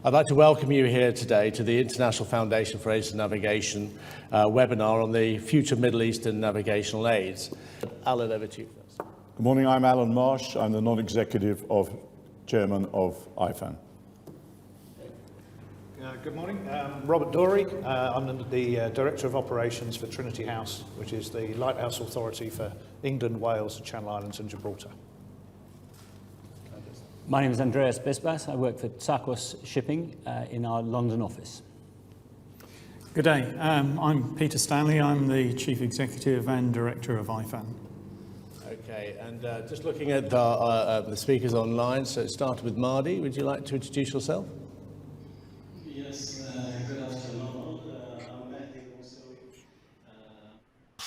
I'd like to welcome you here today to the International Foundation for Aids to Navigation webinar on the future Middle Eastern navigational aids. Alan, over to you first. Good morning, I'm Alan Marsh. I'm the non-executive chairman of IFAN. Good morning, Robert Dorey. I'm the Director of Operations for Trinity House, which is the Lighthouse Authority for England, Wales, the Channel Islands and Gibraltar. My name is Andreas Bisbas. I work for Tsakos Shipping in our London office. Good day. I'm Peter Stanley. I'm the Chief Executive and Director of IFAN. Okay, and just looking at the speakers online, so it started with Mardi. Would you like to introduce yourself? Yes, good afternoon. I'm Mahdi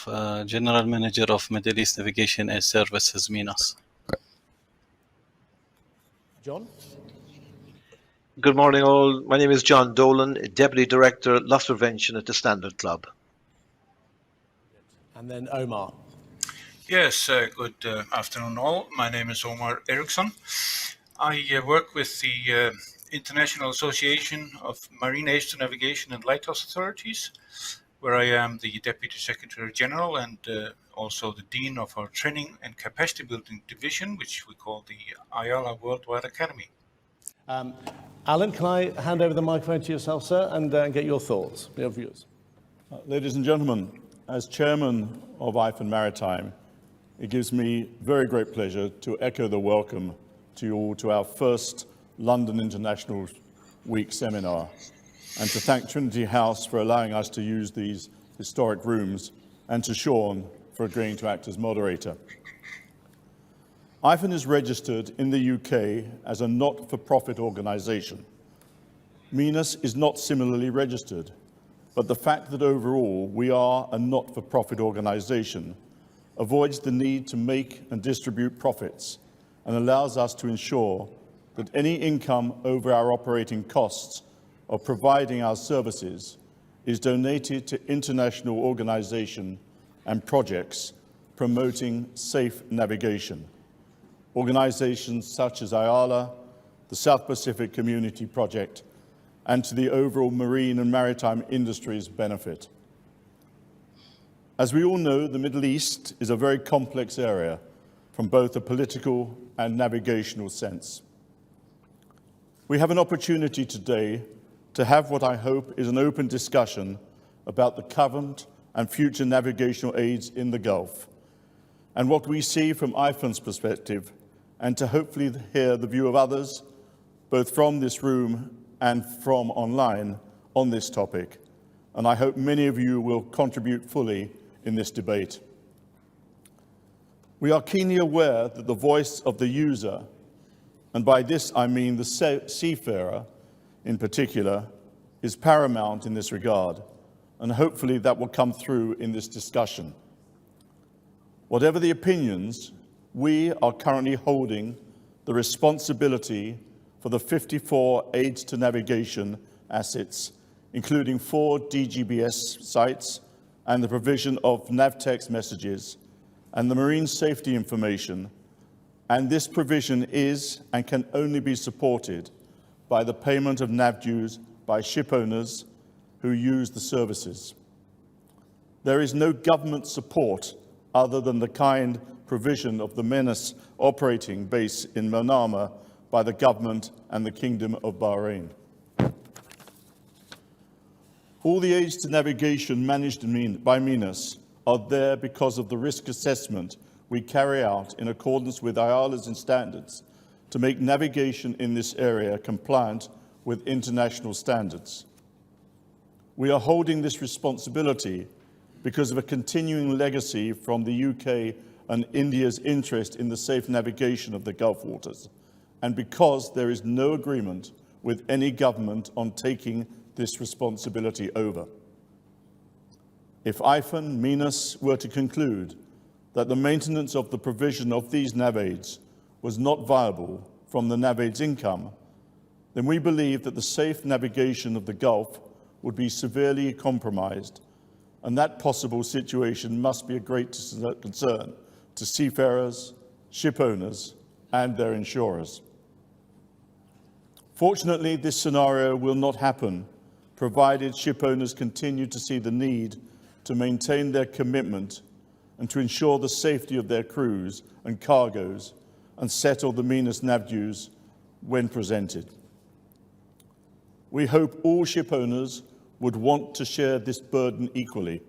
Moussaoui, General Manager of Middle East Navigation and Services, Minas. John? Good morning all. My name is John Dolan, Deputy Director, Loss Prevention at the Standard Club. And then Omar. Yes, good afternoon all. My name is Omar Eriksson. I work with the International Association of Marine Aids to Navigation and Lighthouse Authorities, where I am the Deputy Secretary General and also the Dean of our Training and Capacity Building Division, which we call the Ayala Worldwide Academy. Alan, can I hand over the microphone to yourself, sir, and get your thoughts, your views? Ladies and gentlemen, as Chairman of IFAN Maritime, it gives me very great pleasure to echo the welcome to you all to our first London International Week seminar, and to thank Trinity House for allowing us to use these historic rooms, and to Sean for agreeing to act as moderator. IFAN is registered in the UK as a not-for-profit organisation. Minas is not similarly registered, but the fact that overall we are a not-for-profit organisation avoids the need to make and distribute profits and allows us to ensure that any income over our operating costs of providing our services is donated to international organisation and projects promoting safe navigation. Organisations such as Ayala, the South Pacific Community Project, and to the overall marine and maritime industry's benefit. As we all know, the Middle East is a very complex area from both a political and navigational sense. We have an opportunity today to have what I hope is an open discussion about the current and future navigational aids in the Gulf, and what we see from IFAN's perspective, and to hopefully hear the view of others, both from this room and from online, on this topic. And I hope many of you will contribute fully in this debate. We are keenly aware that the voice of the user, and by this I mean the seafarer in particular, is paramount in this regard, and hopefully that will come through in this discussion. Whatever the opinions, we are currently holding the responsibility for the 54 aids to navigation assets, including 4 DGBS sites and the provision of NavText messages and the marine safety information, and this provision is and can only be supported by the payment of nav dues by ship owners who use the services. There is no government support other than the kind provision of the Minas operating base in Manama by the government and the Kingdom of Bahrain. All the aids to navigation managed by Minas are there because of the risk assessment we carry out in accordance with Ayala's standards to make navigation in this area compliant with international standards. We are holding this responsibility because of a continuing legacy from the UK and India's interest in the safe navigation of the Gulf waters, and because there is no agreement with any government on taking this responsibility over. If IFAN, Minas, were to conclude that the maintenance of the provision of these NavAids was not viable from the NavAids income, then we believe that the safe navigation of the Gulf would be severely compromised, and that possible situation must be a great concern to seafarers, ship owners, and their insurers. Fortunately, this scenario will not happen, provided ship owners continue to see the need to maintain their commitment and to ensure the safety of their crews and cargoes and settle the meanest nav dues when presented. We hope all ship owners would want to share this burden equally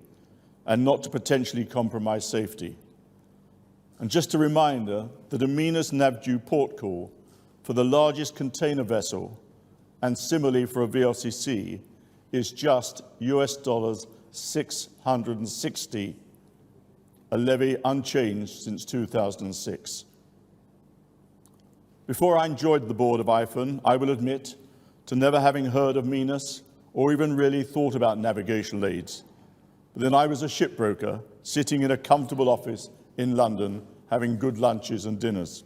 and not to potentially compromise safety. And just a reminder that a meanest nav due port call for the largest container vessel and similarly for a VLCC is just US dollars 660, a levy unchanged since 2006. Before I joined the board of IFAN, I will admit to never having heard of MENAS or even really thought about navigational aids. But then I was a shipbroker sitting in a comfortable office in London having good lunches and dinners.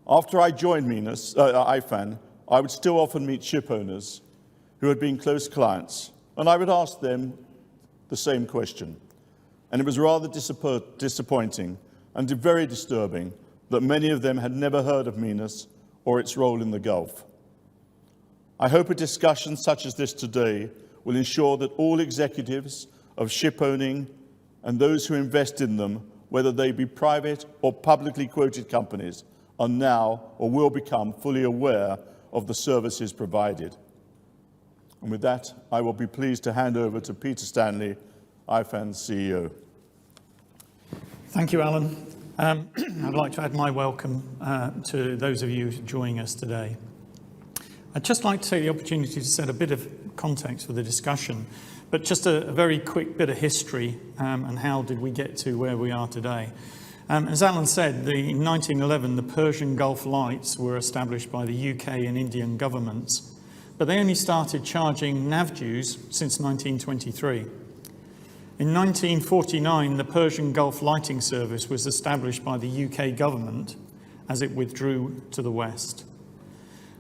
After I joined IFAN, I would still often meet ship owners who had been close clients, and I would ask them the same question. And it was rather disappointing and very disturbing that many of them had never heard of MENAS or its role in the Gulf. I hope a discussion such as this today will ensure that all executives of ship owning and those who invest in them, whether they be private or publicly quoted companies, are now or will become fully aware of the services provided. And with that, I will be pleased to hand over to Peter Stanley, IFAN's CEO. Thank you, Alan. I'd like to add my welcome to those of you joining us today. I'd just like to take the opportunity to set a bit of context for the discussion, but just a very quick bit of history and how did we get to where we are today. As Alan said, in 1911, the Persian Gulf Lights were established by the UK and Indian governments, but they only started charging nav dues since 1923. In 1949, the Persian Gulf Lighting Service was established by the UK government as it withdrew to the west.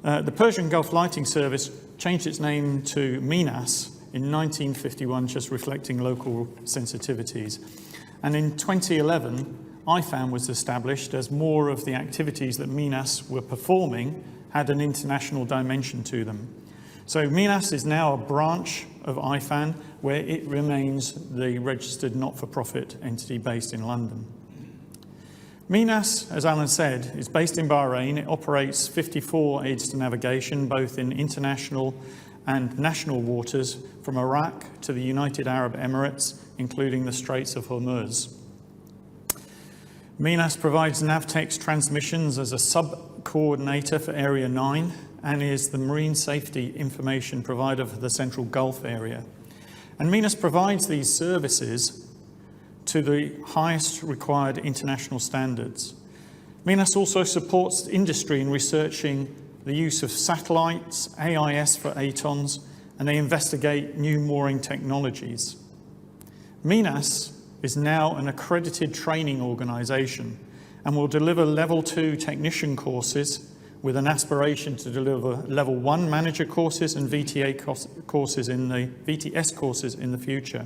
The Persian Gulf Lighting Service changed its name to MENAS in 1951, just reflecting local sensitivities. And in 2011, IFAN was established as more of the activities that MENAS were performing had an international dimension to them. So MENAS is now a branch of IFAN where it remains the registered not-for-profit entity based in London. MENAS, as Alan said, is based in Bahrain. It operates 54 aids to navigation, both in international and national waters, from Iraq to the United Arab Emirates, including the Straits of Hormuz. MENAS provides Navtex transmissions as a sub-coordinator for Area 9 and is the marine safety information provider for the Central Gulf area. And MENAS provides these services to the highest required international standards. MENAS also supports industry in researching the use of satellites, AIS for ATONs, and they investigate new mooring technologies. MENAS is now an accredited training organisation and will deliver Level 2 technician courses with an aspiration to deliver Level 1 manager courses and VTS courses in the future.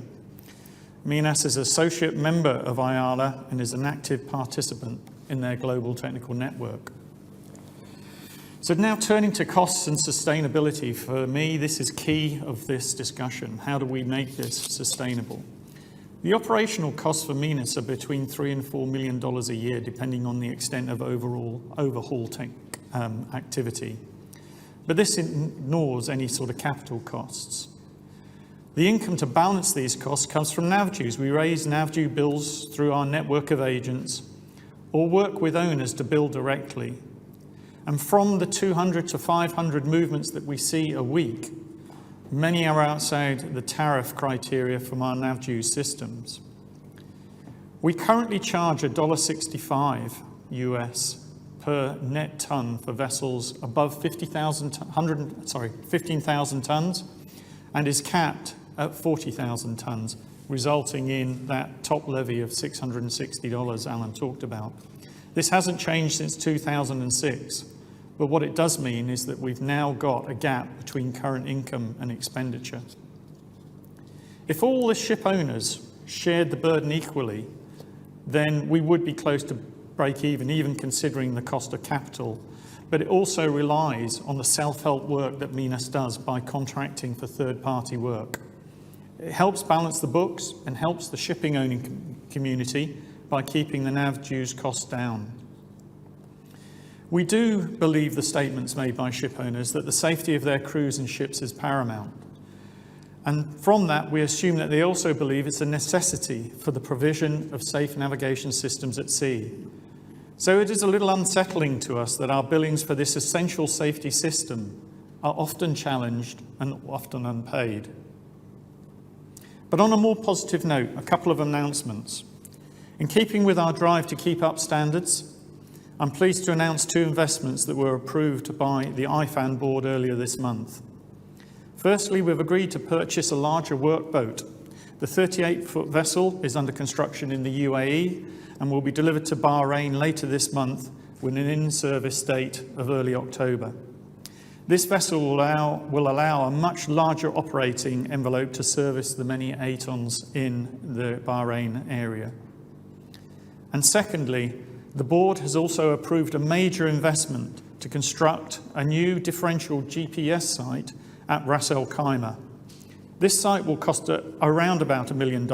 MENAS is an associate member of IALA and is an active participant in their global technical network. So now turning to costs and sustainability, for me this is key of this discussion. How do we make this sustainable? The operational costs for MENAS are between $3 and $4 million a year, depending on the extent of overall overhaul activity. But this ignores any sort of capital costs. The income to balance these costs comes from nav dues. We raise nav due bills through our network of agents or work with owners to bill directly. And from the 200 to 500 movements that we see a week, many are outside the tariff criteria from our nav due systems. We currently charge $1.65 US per net ton for vessels above 15,000 tons and is capped at 40,000 tons, resulting in that top levy of $660 Alan talked about. This hasn't changed since 2006, but what it does mean is that we've now got a gap between current income and expenditure. If all the ship owners shared the burden equally, then we would be close to break even considering the cost of capital. but it also relies on the self-help work that Minas does by contracting for third-party work. It helps balance the books and helps the shipping owning community by keeping the NAV dues costs down. We do believe the statements made by ship owners that the safety of their crews and ships is paramount. And from that, we assume that they also believe it's a necessity for the provision of safe navigation systems at sea. So it is a little unsettling to us that our billings for this essential safety system are often challenged and often unpaid. But on a more positive note, a couple of announcements. In keeping with our drive to keep up standards, I'm pleased to announce 2 investments that were approved by the IFAN board earlier this month. Firstly, we've agreed to purchase a larger workboat. The 38-foot vessel is under construction in the UAE and will be delivered to Bahrain later this month with an in-service date of early October. This vessel will allow a much larger operating envelope to service the many ATONs in the Bahrain area. And secondly, the board has also approved a major investment to construct a new differential GPS site at Ras Al Khaimah. This site will cost around about $1 million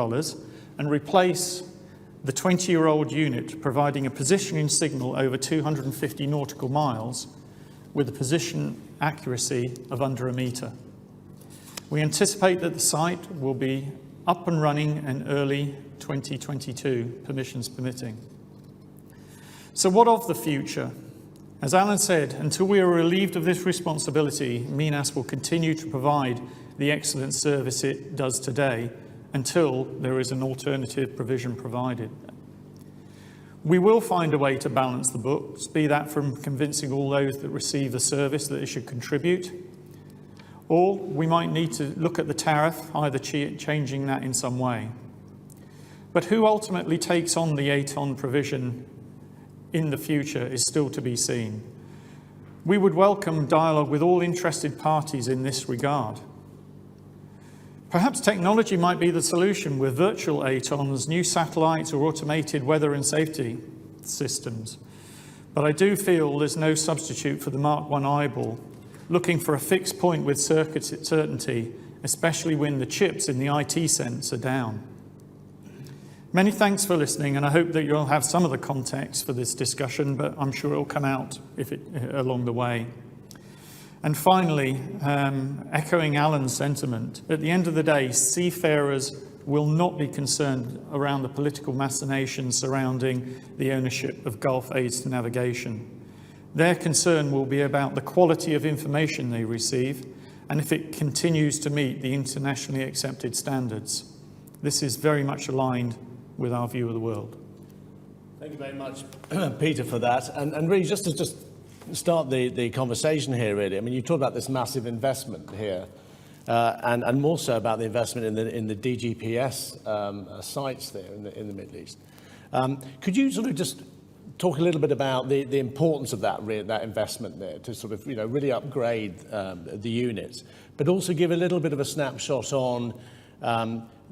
and replace the 20-year-old unit providing a positioning signal over 250 nautical miles with a position accuracy of under a metre. We anticipate that the site will be up and running in early 2022, permissions permitting. So what of the future? As Alan said, until we are relieved of this responsibility, Minas will continue to provide the excellent service it does today until there is an alternative provision provided. We will find a way to balance the books, be that from convincing all those that receive the service that they should contribute, or we might need to look at the tariff, either changing that in some way. But who ultimately takes on the ATON provision in the future is still to be seen. We would welcome dialogue with all interested parties in this regard. Perhaps technology might be the solution with virtual ATONs, new satellites or automated weather and safety systems. But I do feel there's no substitute for the Mark I eyeball, looking for a fixed point with certainty, especially when the chips in the IT sense are down. Many thanks for listening, and I hope that you'll have some of the context for this discussion, but I'm sure it'll come out along the way. And finally, echoing Alan's sentiment, at the end of the day, seafarers will not be concerned around the political machinations surrounding the ownership of Gulf aids to navigation. Their concern will be about the quality of information they receive and if it continues to meet the internationally accepted standards. This is very much aligned with our view of the world. Thank you very much, Peter, for that. And really, just to start the conversation here, really, I mean, you talked about this massive investment here, and more so about the investment in the DGPS sites there in the Middle East. Could you sort of just talk a little bit about the importance of that investment there to sort of, really upgrade the units, but also give a little bit of a snapshot on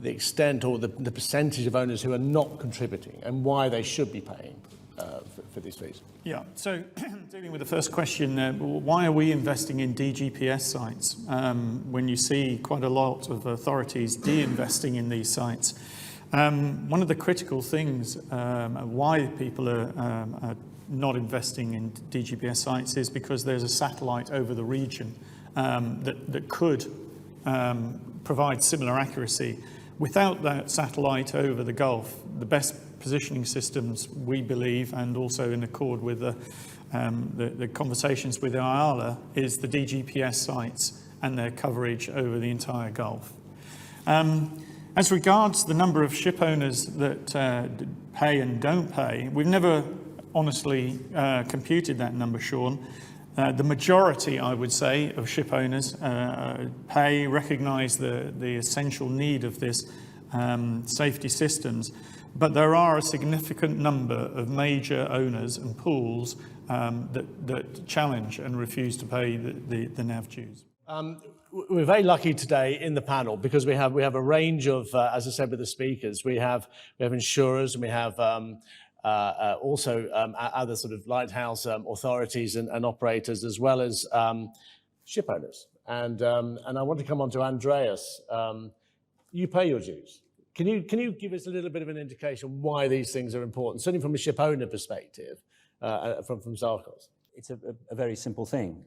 the extent or the percentage of owners who are not contributing and why they should be paying for these fees? Yeah, so dealing with the first question, why are we investing in DGPS sites when you see quite a lot of authorities de-investing in these sites? One of the critical things why people are not investing in DGPS sites is because there's a satellite over the region that could provide similar accuracy. Without that satellite over the Gulf, the best positioning systems, we believe, and also in accord with the conversations with IALA, is the DGPS sites and their coverage over the entire Gulf. As regards the number of ship owners that pay and don't pay, we've never honestly computed that number, Sean. The majority, I would say, of ship owners recognise the essential need of this safety systems, but there are a significant number of major owners and pools that challenge and refuse to pay the NAV dues. We're very lucky today in the panel because we have a range of, as I said with the speakers, we have insurers and we have also other sort of lighthouse authorities and operators, as well as ship owners. And I want to come on to Andreas. You pay your dues. Can you give us a little bit of an indication why these things are important, certainly from a ship owner perspective, from Sarkos? It's a very simple thing.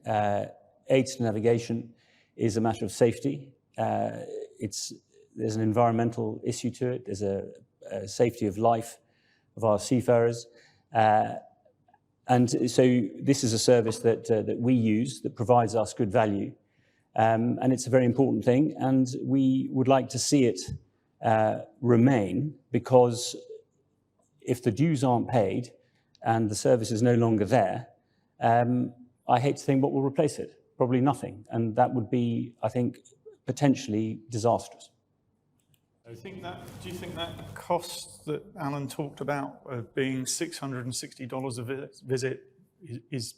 Aids to navigation is a matter of safety. There's an environmental issue to it. There's a safety of life of our seafarers. And so this is a service that we use that provides us good value. And it's a very important thing. And we would like to see it remain, because if the dues aren't paid and the service is no longer there, I hate to think what will replace it. Probably nothing. And that would be, I think, potentially disastrous. Do you think that cost that Alan talked about of being $660 a visit is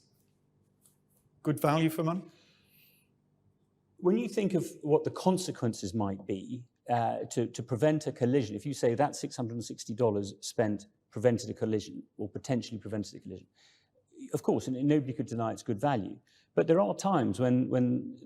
good value for money? When you think of what the consequences might be to prevent a collision, if you say that $660 spent prevented a collision or potentially prevented a collision, of course, and nobody could deny it's good value. But there are times when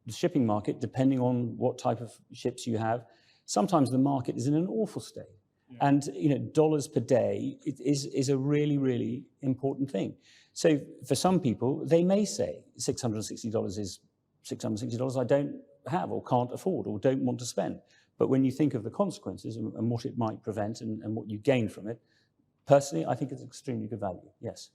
the shipping market, depending on what type of ships you have, sometimes the market is in an awful state. Yeah. And dollars per day is a really, really important thing. So for some people, they may say $660 is $660 I don't have or can't afford or don't want to spend. But when you think of the consequences and what it might prevent and what you gain from it, personally, I think it's extremely good value, yes.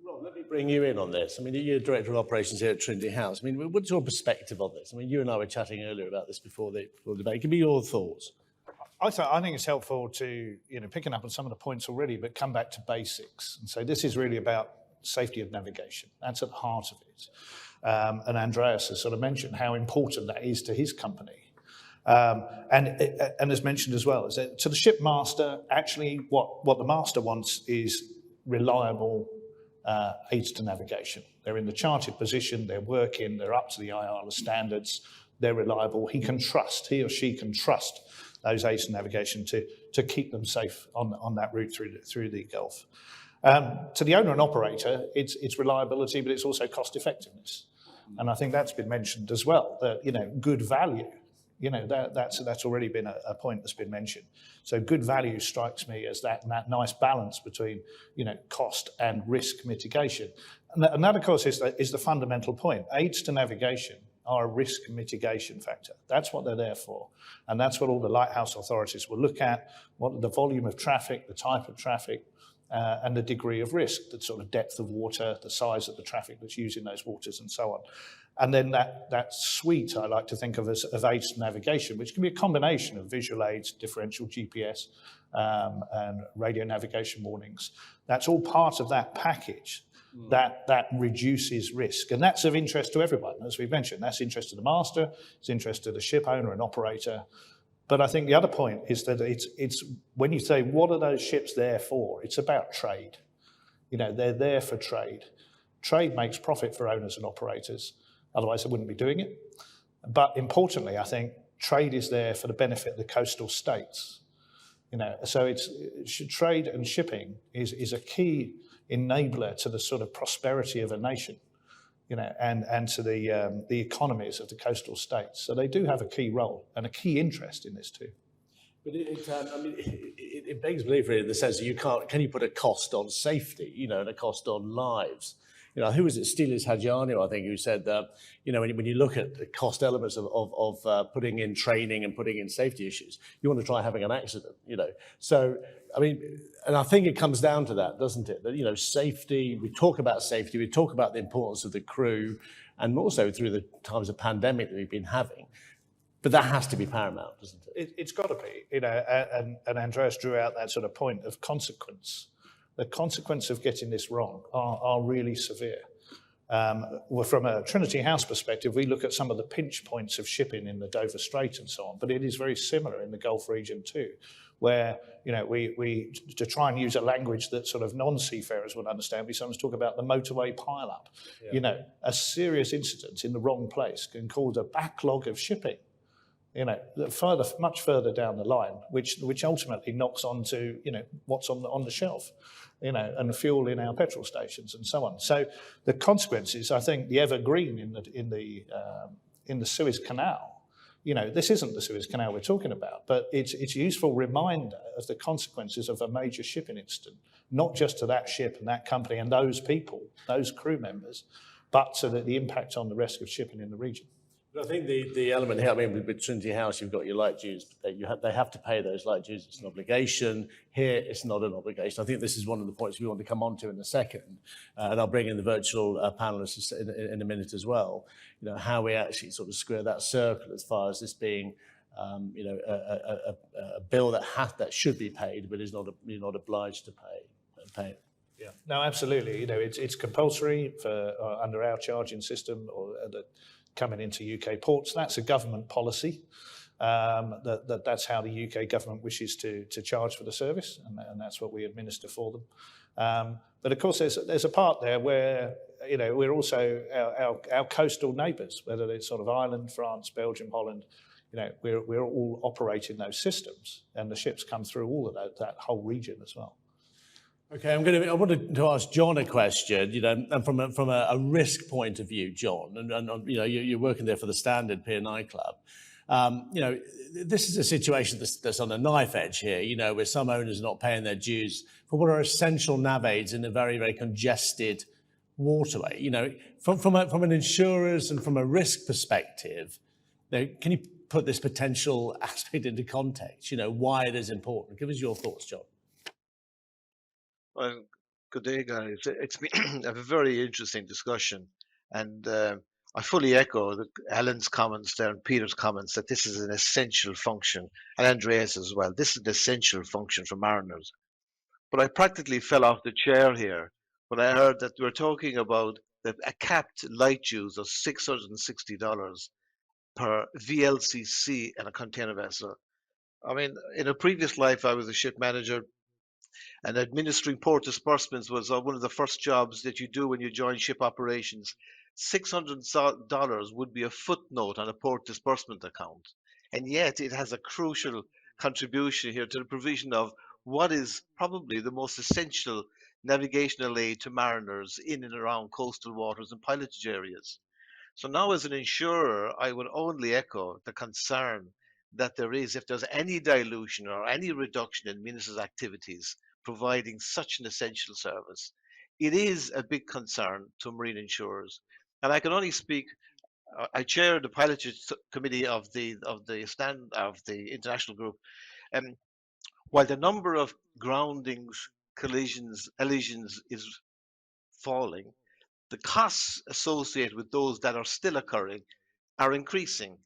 Rob, let me bring you in on this. I mean, you're Director of Operations here at Trinity House. I mean, what's your perspective on this? I mean, you and I were chatting earlier about this before the debate. Give me your thoughts. I think it's helpful to, picking up on some of the points already, but come back to basics and say this is really about safety of navigation. That's at the heart of it. And Andreas has sort of mentioned how important that is to his company. And as mentioned as well, is that to the ship master, actually what the master wants is reliable aids to navigation. They're in the charted position, they're working, they're up to the IATA standards, they're reliable. He or she can trust those aids to navigation to keep them safe on that route through the Gulf. To the owner and operator, it's reliability, but it's also cost effectiveness. And I think that's been mentioned as well, that, good value, that's already been a point that's been mentioned. So good value strikes me as that nice balance between, cost and risk mitigation. And that, of course, is the fundamental point. Aids to navigation are a risk mitigation factor. That's what they're there for. And that's what all the lighthouse authorities will look at, what the volume of traffic, the type of traffic, and the degree of risk, the sort of depth of water, the size of the traffic that's using those waters and so on. And then that suite I like to think of as aids to navigation, which can be a combination of visual aids, differential GPS, and radio navigation warnings. That's all part of that package that reduces risk. And that's of interest to everyone, as we've mentioned. That's interest to the master, it's interest to the ship owner and operator. But I think the other point is that it's when you say, what are those ships there for? It's about trade. They're there for trade. Trade makes profit for owners and operators. Otherwise, they wouldn't be doing it. But importantly, I think trade is there for the benefit of the coastal states. So trade and shipping is a key enabler to the sort of prosperity of a nation. And to the economies of the coastal states. So they do have a key role and a key interest in this too. But it begs belief really in the sense that can you put a cost on safety, and a cost on lives? Who was it? Stilis Hadjiano, I think, who said that, when you look at the cost elements of putting in training and putting in safety issues, you want to try having an accident, So, and I think it comes down to that, doesn't it? That, safety, we talk about safety, we talk about the importance of the crew, and also through the times of pandemic that we've been having. But that has to be paramount, doesn't it? It's got to be, and Andreas drew out that sort of point of consequence. The consequence of getting this wrong are really severe. From a Trinity House perspective, we look at some of the pinch points of shipping in the Dover Strait and so on, but it is very similar in the Gulf region too, where we to try and use a language that sort of non-seafarers would understand, we sometimes talk about the motorway pile-up. Yeah. A serious incident in the wrong place can cause a backlog of shipping. much further down the line, which ultimately knocks onto, what's on the shelf, and fuel in our petrol stations and so on. So the consequences, I think, the evergreen in the Suez Canal. This isn't the Suez Canal we're talking about, but it's a useful reminder of the consequences of a major shipping incident, not just to that ship and that company and those people, those crew members, but to the impact on the rest of shipping in the region. But I think the element here, I mean, with Trinity House, you've got your light dues, but they have to pay those light dues. It's an obligation. Here, it's not an obligation. I think this is one of the points we want to come on to in a second, and I'll bring in the virtual panelists in a minute as well. How we actually sort of square that circle as far as this being, a bill that should be paid, but is you're not obliged to pay. Yeah, no, absolutely. It's compulsory for under our charging system or coming into UK ports. That's a government policy. That's how the UK government wishes to charge for the service, and that's what we administer for them. But of course, there's a part there where we're also our coastal neighbours, whether it's sort of Ireland, France, Belgium, Holland. We're all operating those systems, and the ships come through all of that whole region as well. Okay, I wanted to ask John a question, and from a risk point of view, John, and you're working there for the Standard P&I Club. This is a situation that's on a knife edge here, where some owners are not paying their dues for what are essential nav aids in a very, very congested waterway. From an insurer's and from a risk perspective, can you put this potential aspect into context? Why it is important. Give us your thoughts, John. Well, good day, guys. It's been a very interesting discussion, and I fully echo Alan's comments there and Peter's comments that this is an essential function, and Andreas as well. This is an essential function for mariners. But I practically fell off the chair here when I heard that we're talking about a capped light dues of $660 per VLCC in a container vessel. I mean, in a previous life, I was a ship manager, and administering port disbursements was one of the first jobs that you do when you join ship operations. $600 would be a footnote on a port disbursement account. And yet it has a crucial contribution here to the provision of what is probably the most essential navigational aid to mariners in and around coastal waters and pilotage areas. So now as an insurer, I would only echo the concern that there is, if there's any dilution or any reduction in Minas' activities, providing such an essential service. It is a big concern to marine insurers. And I can only speak, I chair the pilotage committee of the international group. While the number of groundings, collisions, elisions is falling, the costs associated with those that are still occurring are increasing.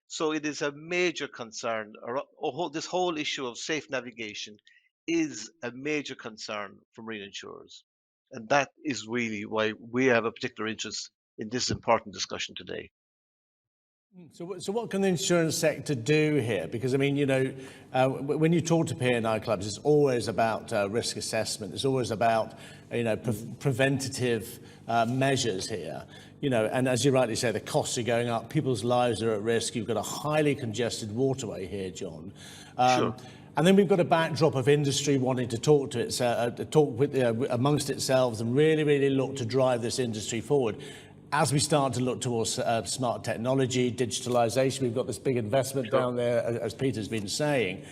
So it is a major concern. This whole issue of safe navigation is a major concern for marine insurers. And that is really why we have a particular interest in this important discussion today. So what can the insurance sector do here? Because, I mean, when you talk to P&I clubs, it's always about risk assessment. It's always about, preventative measures here. And as you rightly say, the costs are going up. People's lives are at risk. You've got a highly congested waterway here, John. Sure. And then we've got a backdrop of industry wanting to talk with amongst itself and really, really look to drive this industry forward. As we start to look towards smart technology, digitalization, we've got this big investment down there, as Peter's been saying.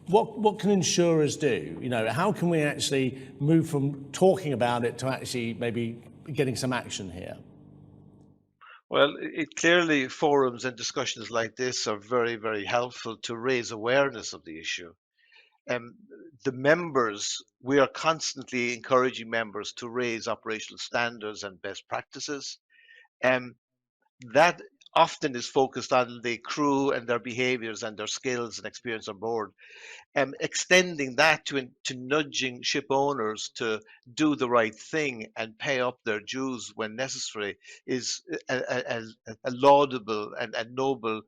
What can insurers do? How can we actually move from talking about it to actually maybe getting some action here? Well, clearly forums and discussions like this are very, very helpful to raise awareness of the issue. The members, we are constantly encouraging members to raise operational standards and best practices. That often is focused on the crew and their behaviors and their skills and experience on board. Extending that to nudging ship owners to do the right thing and pay up their dues when necessary is a laudable and noble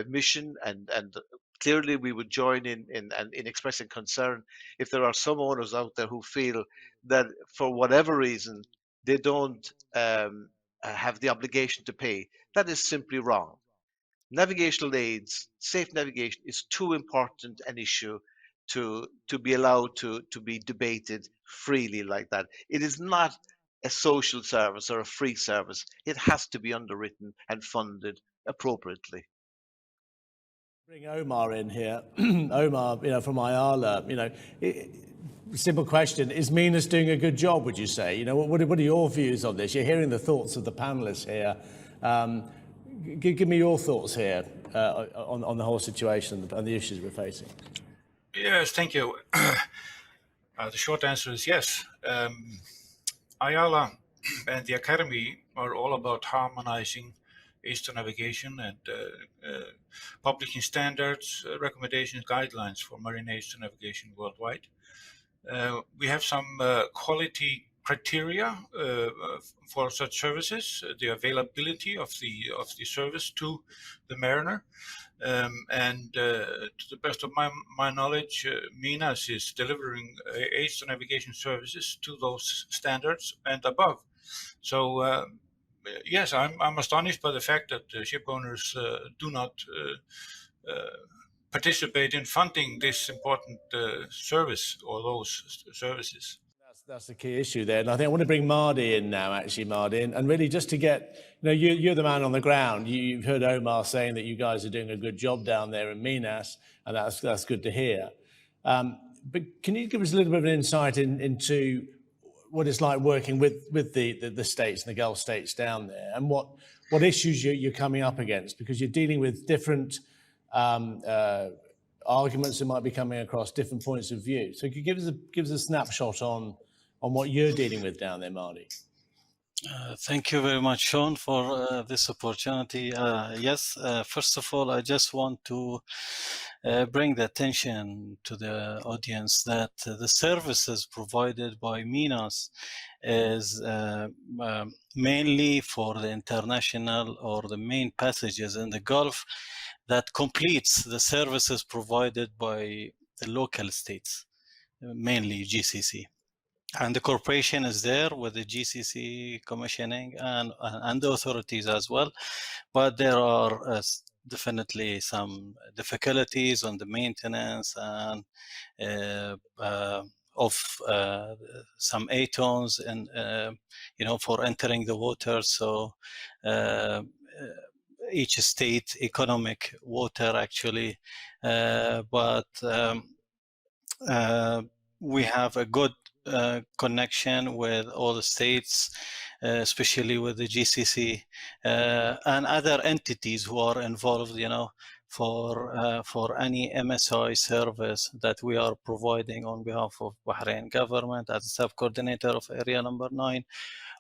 mission, and clearly we would join in expressing concern if there are some owners out there who feel that for whatever reason they don't have the obligation to pay. That is simply wrong. navigational aids, safe navigation is too important an issue to be allowed to be debated freely like that. It is not a social service or a free service. It has to be underwritten and funded appropriately. Bring Omar in here. Omar, from IALA, simple question, is Minas doing a good job, would you say? What are your views on this? You're hearing the thoughts of the panelists here. Give me your thoughts here on the whole situation and the issues we're facing. Yes, thank you. The short answer is yes. IALA and the Academy are all about harmonizing Eastern navigation and publishing standards, recommendations, guidelines for marine Eastern navigation worldwide. We have some quality criteria for such services, the availability of the service to the mariner. And to the best of my knowledge, Minas is delivering Eastern navigation services to those standards and above. So yes, I'm astonished by the fact that ship owners do not participate in funding this important service or those services. That's the key issue there. And I think I want to bring Mardi in now, actually, Mardi, and really just to get, you're the man on the ground. You've heard Omar saying that you guys are doing a good job down there in Minas, and that's good to hear. But can you give us a little bit of an insight into what it's like working with the states and the Gulf states down there, and what issues you're coming up against, because you're dealing with different arguments that might be coming across, different points of view. So could you give us a snapshot on what you're dealing with down there, Mardi? Thank you very much, Sean, for this opportunity. Yes, first of all, I just want to bring the attention to the audience that the services provided by Minas is mainly for the international or the main passages in the Gulf that completes the services provided by the local states, mainly GCC. And the corporation is there with the GCC commissioning and the authorities as well. But there are definitely some difficulties on the maintenance and of some ATONs and, for entering the water. So each state economic water actually, but we have a good connection with all the states, especially with the GCC and other entities who are involved, for any MSI service that we are providing on behalf of Bahrain government as a sub-coordinator of Area Number 9,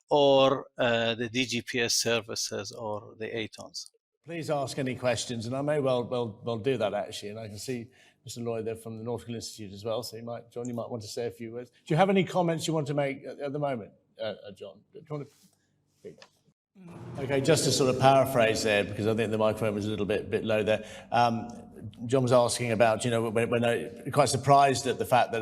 or the DGPS services or the ATONs. Please ask any questions, and I may well do that actually. And I can see Mr. Lloyd there from the Nautical Institute as well, so John, you might want to say a few words. Do you have any comments you want to make at the moment, John? Do you want to? Okay, just to sort of paraphrase there, because I think the microphone was a little bit low there. John was asking about, when quite surprised at the fact that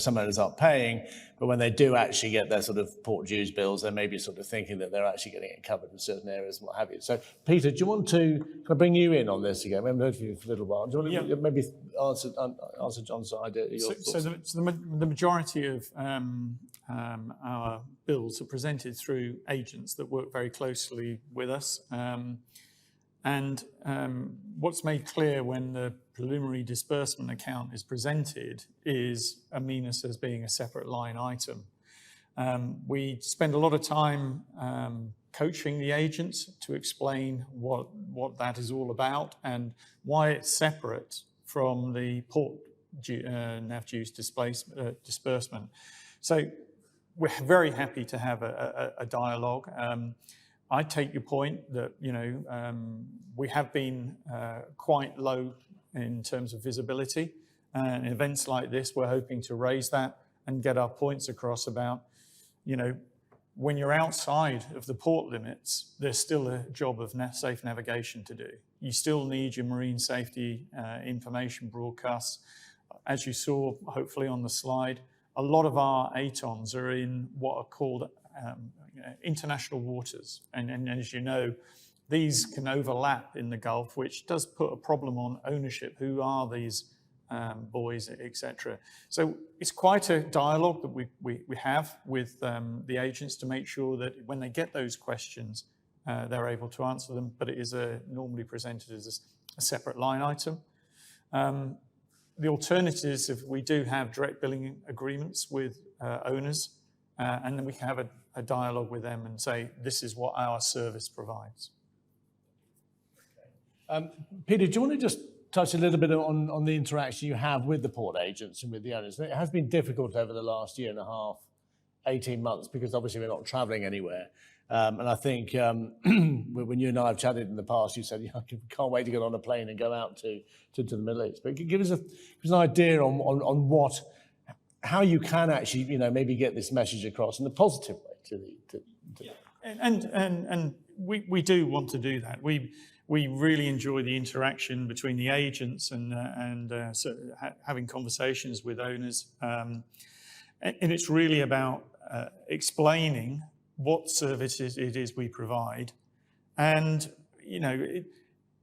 some owners aren't paying, but when they do actually get their sort of port dues bills, they may be sort of thinking that they're actually getting it covered in certain areas and what have you. So, Peter, do you want to can I bring you in on this again? We haven't heard from you for a little while. Do you want to maybe answer John's idea? So the majority of our bills are presented through agents that work very closely with us. And what's made clear when the preliminary disbursement account is presented is Minas as being a separate line item. We spend a lot of time coaching the agents to explain what that is all about and why it's separate from the port nav dues disbursement. So we're very happy to have a dialogue. I take your point that, we have been quite low in terms of visibility. And events like this, we're hoping to raise that and get our points across about, when you're outside of the port limits, there's still a job of safe navigation to do. You still need your marine safety information broadcasts. As you saw, hopefully on the slide, a lot of our ATONs are in what are called international waters. And as you know, these can overlap in the Gulf, which does put a problem on ownership. Who are these buoys, etc.? So it's quite a dialogue that we have with the agents to make sure that when they get those questions, they're able to answer them, but it is normally presented as a separate line item. The alternatives, if we do have direct billing agreements with owners, and then we can have a dialogue with them and say, this is what our service provides. Peter, do you want to just touch a little bit on the interaction you have with the port agents and with the owners? It has been difficult over the last year and a half, 18 months, because obviously we're not traveling anywhere. And I think when you and I have chatted in the past, you said, I can't wait to get on a plane and go out to the Middle East. But give us an idea on how you can actually, maybe get this message across in a positive way to yeah. And we do want to do that. We really enjoy the interaction between the agents and having conversations with owners. And it's really about explaining what services it is we provide. And,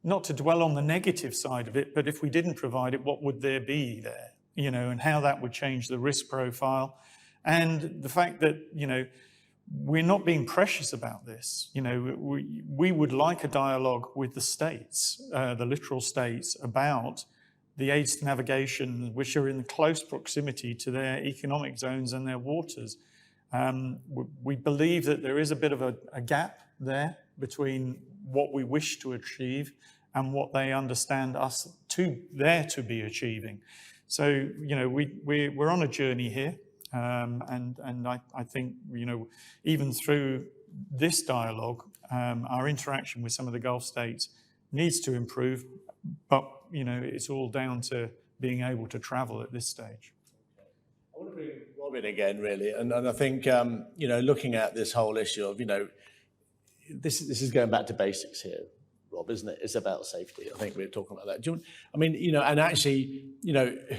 not to dwell on the negative side of it, but if we didn't provide it, what would there be there? And how that would change the risk profile. And the fact that, we're not being precious about this. We would like a dialogue with the states, the littoral states, about the aids to navigation, which are in close proximity to their economic zones and their waters. We believe that there is a bit of a gap there between what we wish to achieve and what they understand us to be achieving. So, we're on a journey here. And I think, even through this dialogue, our interaction with some of the Gulf states needs to improve, but, it's all down to being able to travel at this stage. I want to bring Robin again, really. And I think, looking at this whole issue of, this is going back to basics here, Rob, isn't it? It's about safety. I think we're talking about that. And actually,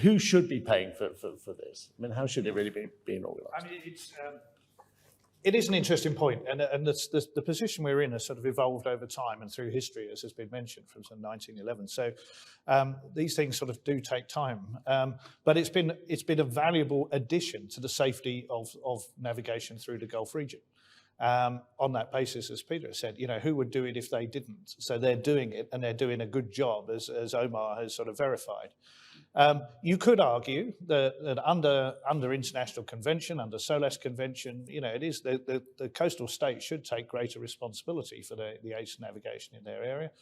who should be paying for this? I mean, how should it really be being organised? I mean, it is an interesting point, and the position we're in has sort of evolved over time and through history, as has been mentioned, from 1911. So these things sort of do take time, but it's been a valuable addition to the safety of navigation through the Gulf region. On that basis, as Peter said, who would do it if they didn't? So they're doing it, and they're doing a good job, as Omar has sort of verified. You could argue that under international convention, under SOLAS convention, it is the coastal states should take greater responsibility for the aids to navigation in their area,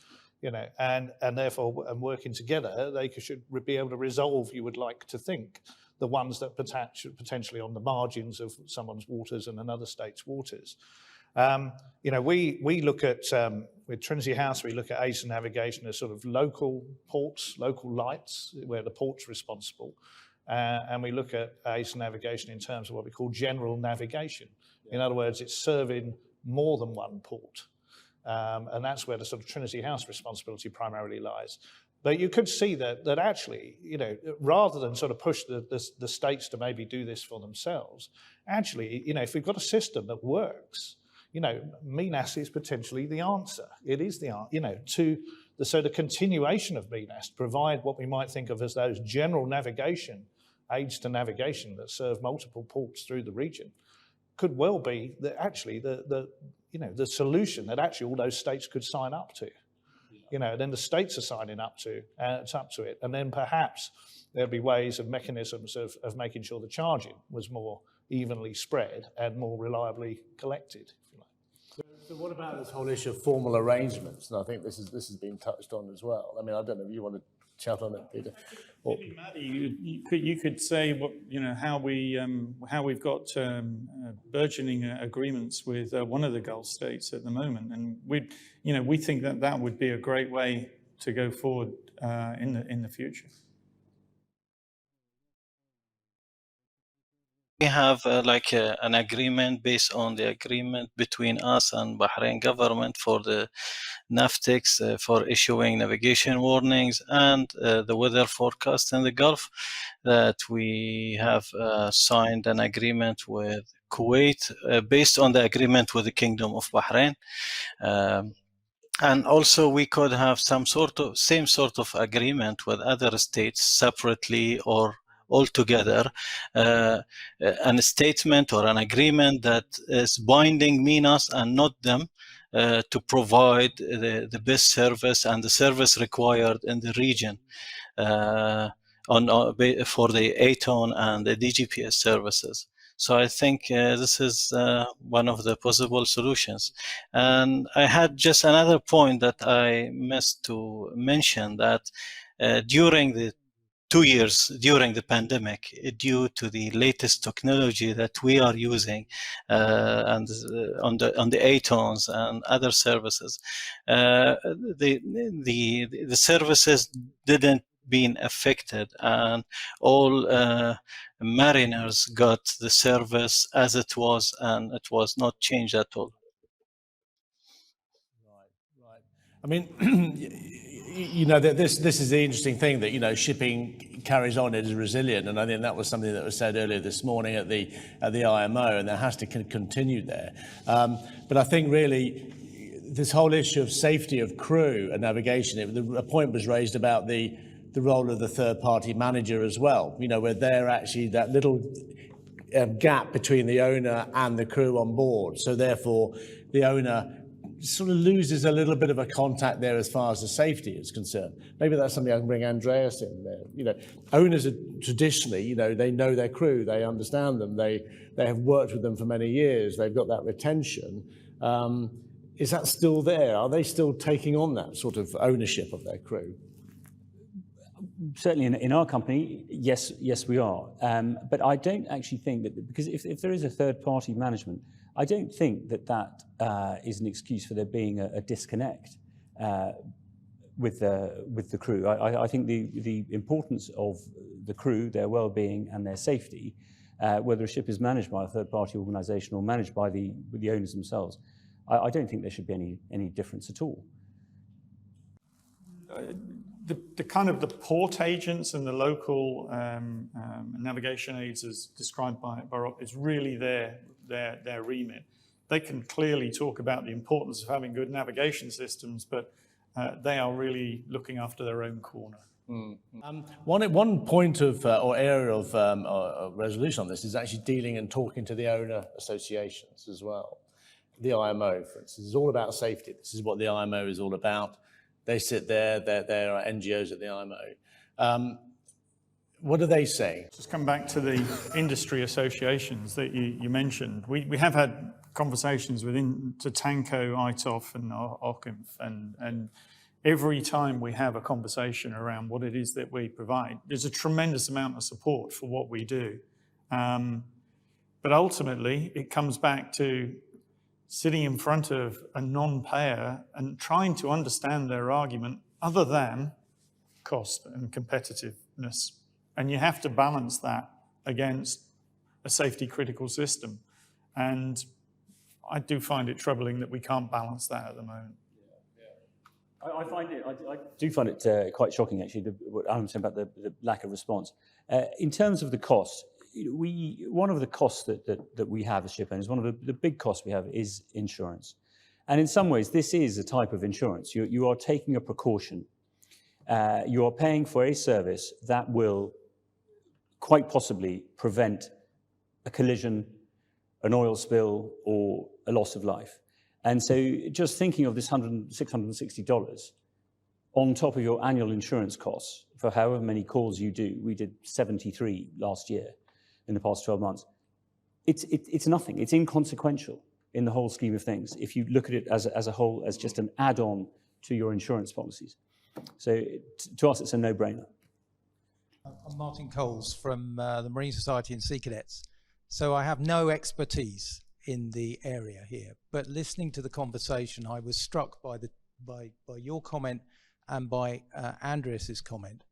and therefore, and working together, they should be able to resolve, you would like to think, the ones that potentially on the margins of someone's waters and another state's waters. We look at, with Trinity House, we look at aids to navigation as sort of local ports, local lights, where the port's responsible. And we look at aids to navigation in terms of what we call general navigation. In other words, it's serving more than one port. And that's where the sort of Trinity House responsibility primarily lies. But you could see that actually, rather than sort of push the states to maybe do this for themselves, actually, if we've got a system that works, MENAS is potentially the answer. It is the answer, so the continuation of MENAS, provide what we might think of as those general navigation, aids to navigation that serve multiple ports through the region, could well be the solution that actually all those states could sign up to. Then the states are signing up to, it's up to it. And then perhaps there'll be ways of mechanisms of making sure the charging was more evenly spread and more reliably collected, if you like. So what about this whole issue of formal arrangements? And I think this has been touched on as well. I mean, I don't know if you want to chat on it, Peter. Maybe, Maddie, you could say what how we've got burgeoning agreements with one of the Gulf states at the moment, and we think that would be a great way to go forward in the future. We have an agreement based on the agreement between us and Bahrain government for the NAVTEX for issuing navigation warnings and the weather forecast in the Gulf, that we have signed an agreement with Kuwait based on the agreement with the Kingdom of Bahrain. And also we could have same sort of agreement with other states separately or altogether, a statement or an agreement that is binding Minas and not them to provide the best service and the service required in the region for the ATON and the DGPS services. So I think this is one of the possible solutions. And I had just another point that I missed to mention, that during the 2 years during the pandemic, due to the latest technology that we are using and on the ATONs and other services, the services didn't been affected, and all mariners got the service as it was, and it was not changed at all. Right. I mean, this is the interesting thing, that, shipping carries on, it is resilient. And I think that was something that was said earlier this morning at the IMO, and that has to continue there. But I think really this whole issue of safety of crew and navigation, a point was raised about the role of the third-party manager as well, where they're actually that little gap between the owner and the crew on board. So therefore, the owner sort of loses a little bit of a contact there as far as the safety is concerned. Maybe that's something I can bring Andreas in there. Owners are traditionally, they know their crew, they understand them, they have worked with them for many years, they've got that retention. Is that still there? Are they still taking on that sort of ownership of their crew? Certainly in our company, yes, we are. But I don't actually think that, because if there is a third-party management, I don't think that is an excuse for there being a disconnect with the crew. I think the importance of the crew, their well-being and their safety, whether a ship is managed by a third-party organisation or managed by the owners themselves, I don't think there should be any difference at all. The kind of the port agents and the local navigation aids, as described by Rob, is really their remit. They can clearly talk about the importance of having good navigation systems, but they are really looking after their own corner. One point of or area of resolution on this is actually dealing and talking to the owner associations as well. The IMO, for instance, is all about safety. This is what the IMO is all about. They sit there, there are NGOs at the IMO. What do they say? Just come back to the industry associations that you mentioned. We have had conversations with Tatanko, ITOF and OCIMF, and every time we have a conversation around what it is that we provide, there's a tremendous amount of support for what we do. But ultimately, it comes back to sitting in front of a non-payer and trying to understand their argument other than cost and competitiveness. And you have to balance that against a safety critical system. And I do find it troubling that we can't balance that at the moment. I do find it quite shocking, actually, what Alan said about the lack of response. In terms of the cost, one of the costs that we have as ship owners, one of the big costs we have is insurance. And in some ways, this is a type of insurance. You are taking a precaution. You are paying for a service that will quite possibly prevent a collision, an oil spill, or a loss of life. And so just thinking of this $660 on top of your annual insurance costs for however many calls you do, we did 73 last year in the past 12 months, it's nothing. It's inconsequential in the whole scheme of things if you look at it as a whole, as just an add-on to your insurance policies. So to us, it's a no-brainer. I'm Martin Coles from the Marine Society and Sea Cadets. So I have no expertise in the area here, but listening to the conversation, I was struck by your comment and by Andreas's comment.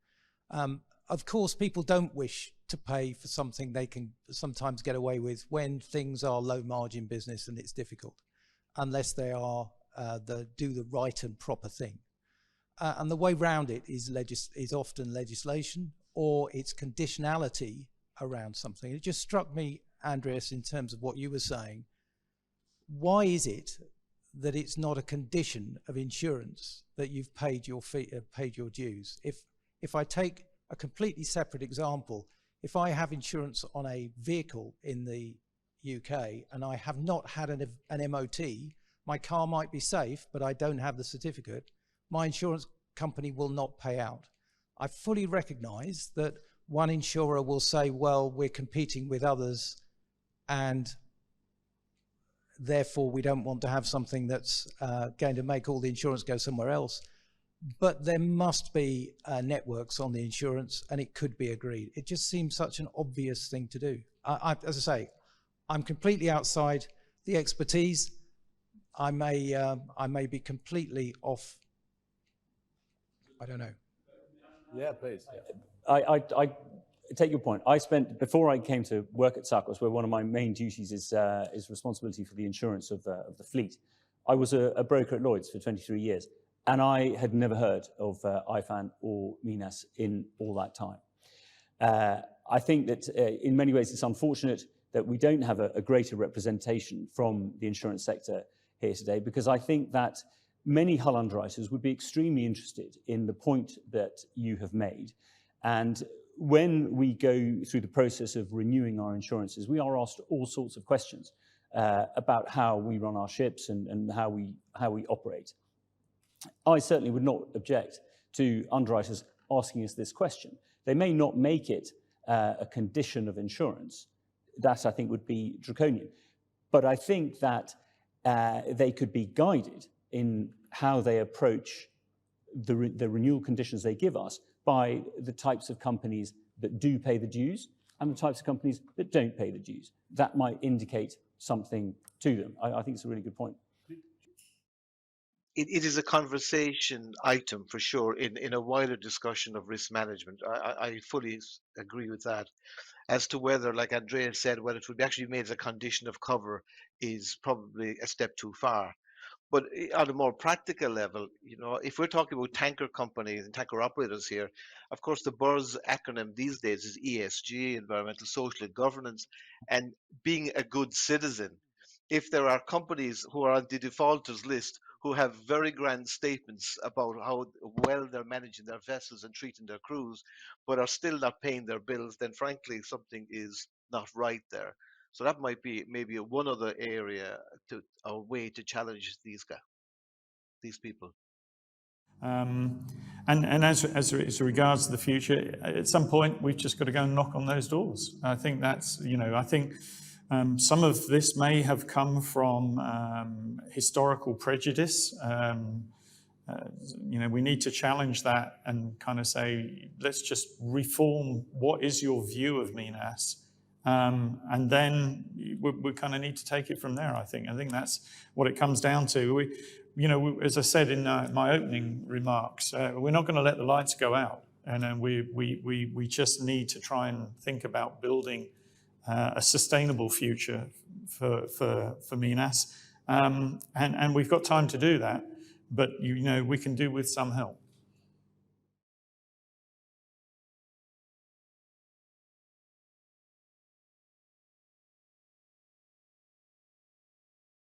Of course, people don't wish to pay for something they can sometimes get away with when things are low margin business and it's difficult, unless they are do the right and proper thing. And the way round it is often legislation or it's conditionality around something. It just struck me, Andreas, in terms of what you were saying. Why is it that it's not a condition of insurance that you've paid your fee, paid your dues. If I take a completely separate example, if I have insurance on a vehicle in the UK and I have not had an MOT, my car might be safe, but I don't have the certificate, my insurance company will not pay out. I fully recognise that one insurer will say, well, we're competing with others and therefore we don't want to have something that's going to make all the insurance go somewhere else. But there must be networks on the insurance, and it could be agreed. It just seems such an obvious thing to do. As I say, I'm completely outside the expertise. I may be completely off. I don't know. Yeah, please. I take your point. I spent, before I came to work at Tsakos, where one of my main duties is responsibility for the insurance of the fleet, I was a broker at Lloyd's for 23 years, and I had never heard of IFAN or Minas in all that time. I think that in many ways it's unfortunate that we don't have a greater representation from the insurance sector here today, because I think that many hull underwriters would be extremely interested in the point that you have made. And when we go through the process of renewing our insurances, we are asked all sorts of questions about how we run our ships and how we operate. I certainly would not object to underwriters asking us this question. They may not make it a condition of insurance. That, I think, would be draconian. But I think that they could be guided in how they approach the renewal conditions they give us by the types of companies that do pay the dues and the types of companies that don't pay the dues. That might indicate something to them. I think it's a really good point. It is a conversation item for sure in a wider discussion of risk management. I fully agree with that. As to whether, like Andrea said, whether it would be actually made as a condition of cover is probably a step too far. But on a more practical level, you know, if we're talking about tanker companies and tanker operators here, of course, the BURS acronym these days is ESG, environmental, social, and governance, and being a good citizen. If there are companies who are on the defaulters list who have very grand statements about how well they're managing their vessels and treating their crews, but are still not paying their bills, then frankly, something is not right there. So that might be maybe one other area a way to challenge these people. And as regards to the future, at some point we've just got to go and knock on those doors. I think that's, you know, I think some of this may have come from historical prejudice. You know, we need to challenge that and kind of say, let's just reform what is your view of Minas. And then we kind of need to take it from there, I think. I think that's what it comes down to. As I said in my opening remarks, we're not going to let the lights go out. And then we just need to try and think about building a sustainable future for Minas. And we've got time to do that. But, you know, we can do with some help.